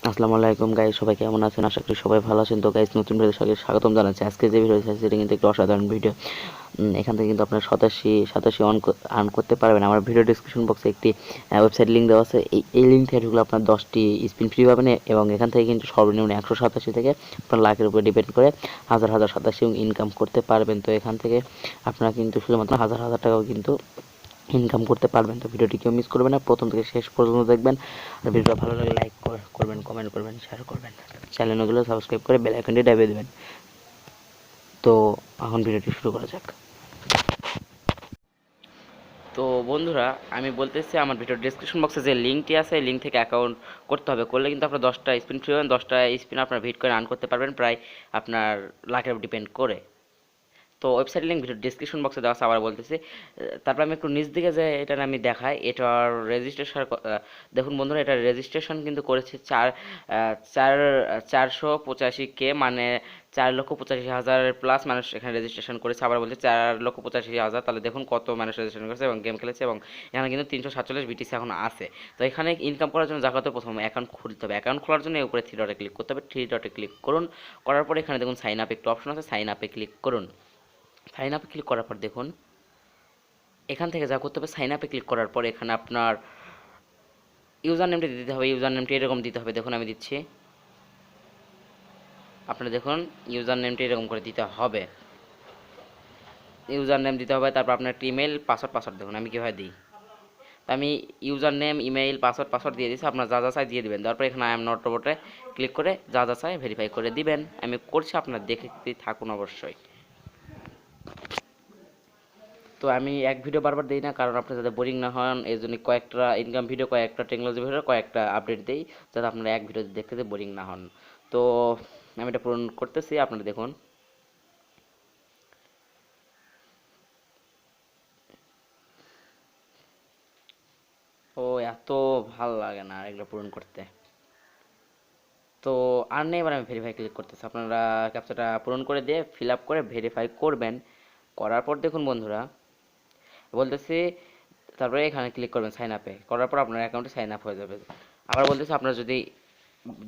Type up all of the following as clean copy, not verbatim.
আসসালামু আলাইকুম গাইস, সবাই কেমন আছেন? আশা করি সবাই ভালো আছেন। তো গাইস, নতুন ভিডিও সবাইকে স্বাগতম জানাচ্ছি। আজকে যে ভিডিও আছে সেটা কিন্তু একটু অসাধারণ ভিডিও। এখান থেকে কিন্তু আপনারা 87 আর্ন করতে পারবেন। আমার ভিডিও ডিসক্রিপশন বক্সে একটি ওয়েবসাইট লিঙ্ক দেওয়া আছে। এই লিঙ্ক থেকে ঢুকলে আপনার 10টি স্পিন ফ্রি পাবেন এবং এখান থেকে কিন্তু সর্বনিম্ন 187 থেকে আপনার লাখের উপরে ডিপেন্ড করে হাজার হাজার 87 ইনকাম করতে পারবেন। তো এখান থেকে আপনারা কিন্তু শুধুমাত্র হাজার হাজার টাকাও কিন্তু ইনকাম করতে পারবেন। তো ভিডিওটি কেউ মিস করবেন না, প্রথম থেকে শেষ পর্যন্ত দেখবেন। আর ভিডিওটা ভালো লাগলে লাইক করবেন, কমেন্ট করবেন, শেয়ার করবেন, চ্যানেল নতুন সাবস্ক্রাইব করে বেল আইকনটি দাবিয়ে দেবেন। তো এখন ভিডিওটি শুরু করা যাক। তো বন্ধুরা, আমি বলতেছি আমার ভিডিওর ডেসক্রিপশন বক্সে যে লিঙ্কটি আছে এই লিঙ্ক থেকে অ্যাকাউন্ট করতে হবে। করলে কিন্তু আপনার 10টা স্পিন ফ্রি পাবেন। 10টা স্পিন আপনার ভিট করে আর্ন করতে পারবেন, প্রায় আপনার লাখের উপর ডিপেন্ড করে। তো ওয়েবসাইট লিঙ্ক ভিডিও ডিসক্রিপশন বক্সে দেওয়া আছে, আবার বলতেছি। তারপর আমি একটু নিচ দিকে যে এটা আমি দেখাই, এটার রেজিস্ট্রেশন দেখুন বন্ধুরা, এটা রেজিস্ট্রেশন কিন্তু করেছে 485K, মানে 4,85,000 প্লাস মানুষ এখানে রেজিস্ট্রেশন করেছে। আবার বলছে 4,85,000, তাহলে দেখুন কত মানুষ রেজিস্ট্রেশন করেছে এবং গেম খেলেছে। এবং এখানে কিন্তু 347 বিটিসি এখন আছে। তো এখানে ইনকাম করার জন্য যা করতে প্রথম অ্যাকাউন্ট খুলতে হবে। অ্যাকাউন্ট খোলার জন্য উপরে থ্রি ডটে ক্লিক করতে হবে। থ্রি ডটে ক্লিক করুন, করার পরে এখানে দেখুন সাইন আপ একটা অপশন আছে, সাইন আপে ক্লিক করুন। সাইন আপে ক্লিক করার পর দেখুন এখান থেকে যা করতে হবে, সাইন আপে ক্লিক করার পর এখানে আপনার ইউজার নেমটি দিতে হবে। ইউজার নেমটি এরকম দিতে হবে, দেখুন আমি দিচ্ছি। আপনারা দেখুন ইউজার নেমটি এরকম করে দিতে হবে। ইউজার নেম দিতে হবে, তারপর আপনার একটা ইমেল পাসওয়ার্ড দেখুন আমি কীভাবে দিই। তো আমি ইউজার নেম, ইমেইল, পাসওয়ার্ড দিয়ে দিচ্ছি। আপনার যা যা চাই দিয়ে দিবেন। তারপর এখানে আই এম নট রোবটে ক্লিক করে যা যা চাই ভেরিফাই করে দিবেন। আমি করছি, আপনার দেখতে থাকুন অবশ্যই। তো আমি এক ভিডিও বারবার দিই না, কারণ আপনি যাতে বোরিং না হন এই জন্য কয়েকটা ইনকাম ভিডিও, কয়েকটা টেকনোলজি ভিডিও, কয়েকটা আপডেট দিই, যাতে আপনারা এক ভিডিও দেখতে বোরিং না হন। তো আমি এটা পূরণ করতেছি, আপনারা দেখুন। ও এত ভাল লাগে না এগুলো পূরণ করতে। তো আর নেই, এবার আমি ভেরিফাই ক্লিক করতেছি। আপনারা ক্যাপচাটা পূরণ করে দিয়ে ফিল আপ করে ভেরিফাই করবেন। করার পর দেখুন বন্ধুরা বলতেছি, তারপরে এখানে ক্লিক করবেন সাইন আপে। করার পর আপনার অ্যাকাউন্টে সাইন আপ হয়ে যাবে। আবার বলতেছি, আপনারা যদি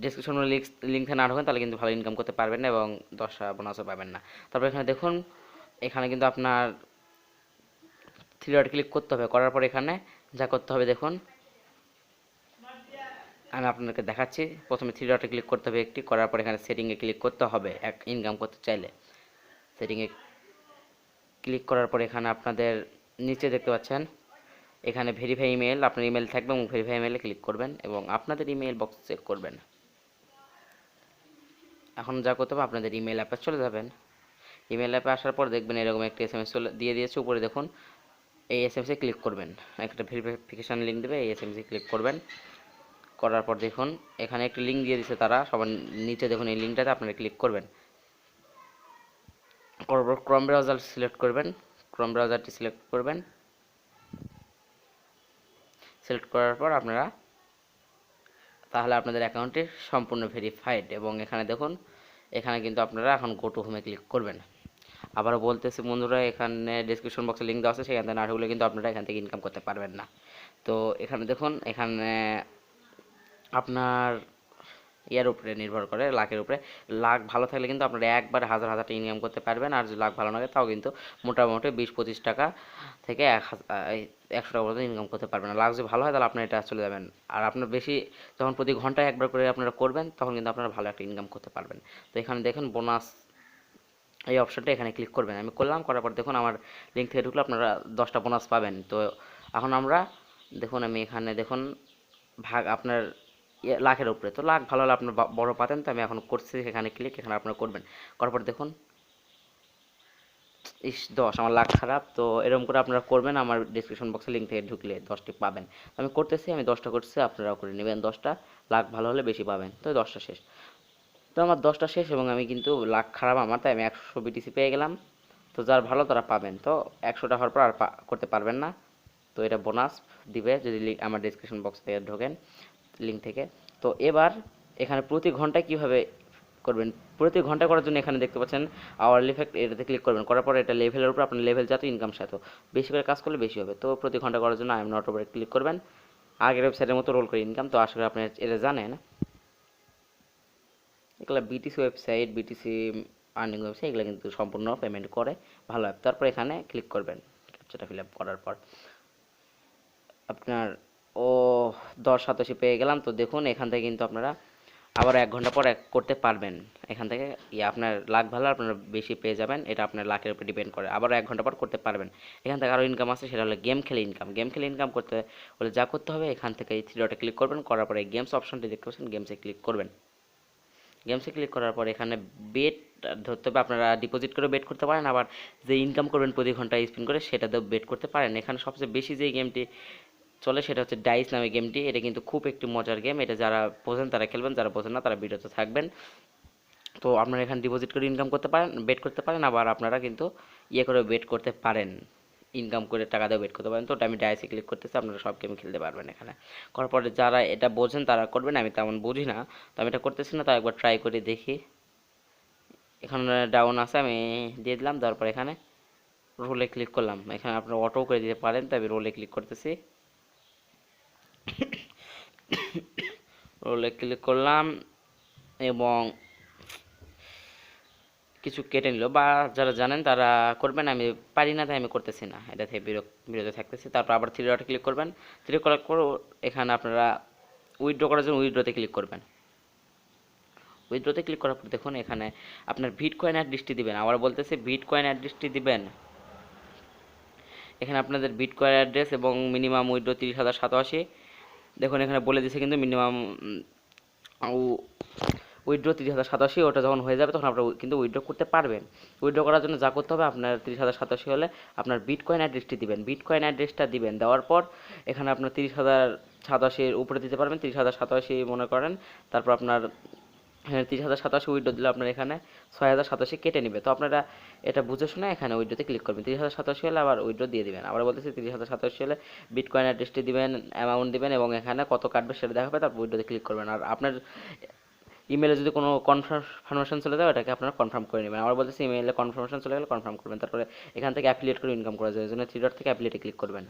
ডিসক্রিপশনে লিঙ্ক থেকে না ঢোকেন তাহলে কিন্তু ভালো ইনকাম করতে পারবেন না এবং 10টা বোনাসও পাবেন না। তারপর এখানে দেখুন, এখানে কিন্তু আপনার থ্রি ডট ক্লিক করতে হবে। করার পর এখানে যা করতে হবে দেখুন, আমি আপনাদেরকে দেখাচ্ছি। প্রথমে থ্রি ডটে ক্লিক করতে হবে একটি, করার পর এখানে সেটিংয়ে ক্লিক করতে হবে। এক ইনকাম করতে চাইলে সেটিংয়ে ক্লিক করার পর এখানে আপনাদের নিচে দেখতে পাচ্ছেন এখানে ভেরিফাই ইমেল, আপনার ইমেল থাকবে এবং ভেরিফাই ইমেলে ক্লিক করবেন এবং আপনাদের ইমেল বক্স চেক করবেন। এখন যা করতে হবে, আপনাদের ইমেল অ্যাপে চলে যাবেন। ইমেল অ্যাপে আসার পর দেখবেন এরকম একটা এসএমএস দিয়ে দিয়েছে উপরে দেখুন। এই এসএমএসে ক্লিক করবেন, একটা ভেরিফিকেশান লিঙ্ক দেবে, এই এসএমএসে ক্লিক করবেন। করার পর দেখুন এখানে একটি লিঙ্ক দিয়ে দিচ্ছে তারা, সবার নিচে দেখুন এই লিঙ্কটাতে আপনারা ক্লিক করবেন। করার পর ক্রোম ব্রাউজার সিলেক্ট করবেন, ক্রোম ব্রাউজারটি সিলেক্ট করবেন। সিলেক্ট করার পর আপনারা তাহলে আপনাদের অ্যাকাউন্টটি সম্পূর্ণ ভেরিফাইড। এবং এখানে দেখুন, এখানে কিন্তু আপনারা এখন গো টু হোমে ক্লিক করবেন। আবারও বলতেছি বন্ধুরা, এখানে ডিসক্রিপশন বক্সে লিঙ্ক দেওয়া আছে, সেখান থেকে না ঢুকলে কিন্তু আপনারা এখান থেকে ইনকাম করতে পারবেন না। তো এখানে দেখুন, এখানে আপনার ইয়ার উপরে নির্ভর করে, লাখের উপরে। লাখ ভালো থাকলে কিন্তু আপনারা একবার হাজার হাজার টাকা ইনকাম করতে পারবেন। আর যদি লাখ ভালো না থাকে তাও কিন্তু মোটামুটি 20-25 টাকা থেকে 100 টাকা পর্যন্ত ইনকাম করতে পারবেন। লাখ যদি ভালো হয় তাহলে আপনার এটা চলে যাবেন। আর আপনার বেশি যখন প্রতি ঘন্টায় একবার করে আপনারা করবেন তখন কিন্তু আপনারা ভালো একটা ইনকাম করতে পারবেন। তো এখানে দেখুন বোনাস, এই অপশনটা এখানে ক্লিক করবেন। আমি করলাম, করার পর দেখুন আমার লিঙ্ক থেকে ঢুকলে আপনারা 10টা বোনাস পাবেন। তো এখন আমরা দেখুন, আমি এখানে দেখুন ভাগ আপনার লাখের উপরে, তো লাখ ভালো হলে আপনার বড় পাতেন। তো আমি এখন করছি এখানে ক্লিক, এখানে আপনারা করবেন। করার পর দেখুন 10, আমার লাখ খারাপ। তো এরকম করে আপনারা করবেন, আমার ডিসক্রিপশন বক্সে লিঙ্ক থেকে ঢুকলে 10টি পাবেন। আমি করতেছি, আমি 10টা করছি, আপনারাও করে নেবেন 10টা। লাখ ভালো হলে বেশি পাবেন। তো 10টা শেষ। তো আমার 10টা শেষ এবং আমি কিন্তু লাখ খারাপ আমার, তাই আমি 100 বিটিসি পেয়ে গেলাম। তো যার ভালো তারা পাবেন। তো 100টা হওয়ার পর আর করতে পারবেন না। তো এটা বোনাস দিবে যদি আমার ডিসক্রিপশন বক্স থেকে ঢোকেন লিঙ্ক থেকে। তো এবার এখানে প্রতি ঘন্টায় কিভাবে করবেন, প্রতি ঘন্টা করার জন্য এখানে দেখতে পাচ্ছেন আওয়ারলি ইফেক্ট, এটাতে ক্লিক করবেন। করার পর এটা লেভেলের উপর, আপনার লেভেল যত ইনকাম সাথে বেশি করে কাজ করলে বেশি হবে। তো প্রতি ঘন্টা করার জন্য আই এম নট উপরে ক্লিক করবেন। আগের ওয়েবসাইটের মতো রোল করে ইনকাম। তো আশা করি আপনি এটা জানেন। এগুলো BTC website, BTC earning website, এগুলো কিন্তু সম্পূর্ণ পেমেন্ট করে, ভালো অ্যাপ। তারপর এখানে ক্লিক করবেন, ক্যাপচাটা ফিল আপ করার পর আপনার ও 10 সাতোশি পেয়ে গেলাম। তো দেখুন এখান থেকে কিন্তু আপনারা আবার 1 ঘন্টা পর করতে পারবেন। এখান থেকে আপনার লাক ভালো, আপনারা বেশি পেয়ে যাবেন, এটা আপনার লাকের উপর ডিপেন্ড করে। আবার 1 ঘন্টা পর করতে পারবেন। এখান থেকে আরও ইনকাম আছে, সেটা হলো গেম খেলে ইনকাম। গেম খেলে ইনকাম করতে হলে যা করতে হবে, এখান থেকে এই থ্রি ডটে ক্লিক করবেন, করার পরে গেমস অপশনটি দেখতে পাচ্ছেন, গেমসে ক্লিক করবেন। গেমসে ক্লিক করার পর এখানে বেট ধরতে হবে, আপনারা ডিপোজিট করে বেট করতে পারেন, আবার যে ইনকাম করবেন প্রতি ঘন্টায় স্পিন করে সেটাতেও বেট করতে পারেন। এখানে সবচেয়ে বেশি যে গেমটি চলে সেটা হচ্ছে ডাইস নামে গেমটি। এটা কিন্তু খুব একটি মজার গেম, এটা যারা বোঝেন তারা খেলবেন, যারা বোঝেন না তারা বিরত থাকবেন। তো আপনারা এখানে ডিপোজিট করে ইনকাম করতে পারেন, বেট করতে পারেন, আবার আপনারা কিন্তু করে বেট করতে পারেন, ইনকাম করে টাকা দিয়ে বেট করতে পারেন। তো ওটা আমি ডাইসে ক্লিক করতেছি, আপনারা সব গেম খেলতে পারবেন এখানে। করার পরে যারা এটা বোঝেন তারা করবেন, আমি তেমন বুঝি না, তো আমি এটা করতেছি না, তো একবার ট্রাই করে দেখি। এখানে ডাউন আছে, আমি দিয়ে দিলাম। তারপর এখানে রোলে ক্লিক করলাম, এখানে আপনারা অটো করে দিতে পারেন, তো আমি রোলে ক্লিক করতেছি। রোলে ক্লিক করলাম এবং কিছু কেটে নিল, বা যারা জানেন তারা করবেন, আমি পারি না তাই আমি করতেছি না, এটা থেকে বিরত থাকতেছি। তারপর আবার থ্রি ডটে ক্লিক করবেন, থ্রি ক্লিক করে এখানে আপনারা উইথড্র করার জন্য উইথড্রতে ক্লিক করবেন। উইথড্রতে ক্লিক করার পর দেখুন এখানে আপনার বিটকয়েন অ্যাড্রেসটি দিবেন, আবার বলতেছে বিটকয়েন অ্যাড্রেসটি দিবেন। এখানে আপনাদের বিটকয়েন অ্যাড্রেস এবং মিনিমাম উইথড্র 30,087। দেখুন এখানে বলে দিছে কিন্তু মিনিমাম উইথড্র 30,087, ওটা যখন হয়ে যাবে তখন আপনারা কিন্তু উইথড্র করতে পারবেন। উইথড্র করার জন্য যা করতে হবে, আপনার 30,087 হলে আপনার বিটকয়েন অ্যাড্রেসটি দিবেন, বিটকয়েন অ্যাড্রেসটা দিবেন। দেওয়ার পর এখানে আপনার 30,087 উপরে দিতে পারবেন, 30,087 মনে করেন। তারপর আপনার হ্যাঁ 30,087 উইথড্র দিলে আপনার এখানে 6,087 কেটে নেবে। তো আপনারা এটা বুঝে শুনে এখানে উইথড্রতে ক্লিক করবেন। 30,087 হলে আবার উইথড্র দিয়ে দিবেন। আবার বলতেছি 30,087 হলে বিটকয়েন অ্যাড্রেসটি দিবেন, অ্যামাউন্ট দিবেন এবং এখানে কত কাটবে সেটা দেখাবে, তারপর উইথড্রতে ক্লিক করবেন। আর আপনার ইমেলে যদি কোনো কনফার্মেশন চলে যায়, ওটাকে আপনারা কনফার্ম করে নেবেন। আমার বলতেছি ইমেলে কনফার্মেশন চলে গেলে কনফার্ম করবেন। তারপরে এখান থেকে অ্যাফিলিয়েট করে ইনকাম করা যায়, এই জন্য থ্রি ডট থেকে অ্যাফিলিয়েটে ক্লিক করবেন।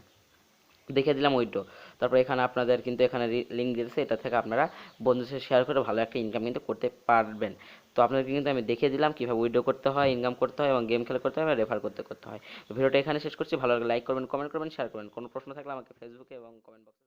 দেখে দিলাম উইথড্র। তারপর এখানে আপনাদের কিন্তু এখানে লিঙ্ক দিয়েছে, এটা থেকে আপনারা বন্ধুদের সাথে শেয়ার করে ভালো একটা ইনকাম কিন্তু করতে পারবেন। তো আপনাদেরকে কিন্তু আমি দেখিয়ে দিলাম কীভাবে উইথড্র করতে হয়, ইনকাম করতে হয় এবং গেম খেলে করতে হয়, রেফার করতে হয়। তো ভিডিওটা এখানে শেষ করছি, ভালো লাগলে লাইক করবেন, কমেন্ট করবেন, শেয়ার করবেন। কোনো প্রশ্ন থাকলে আমাকে ফেসবুকে এবং কমেন্ট বক্সে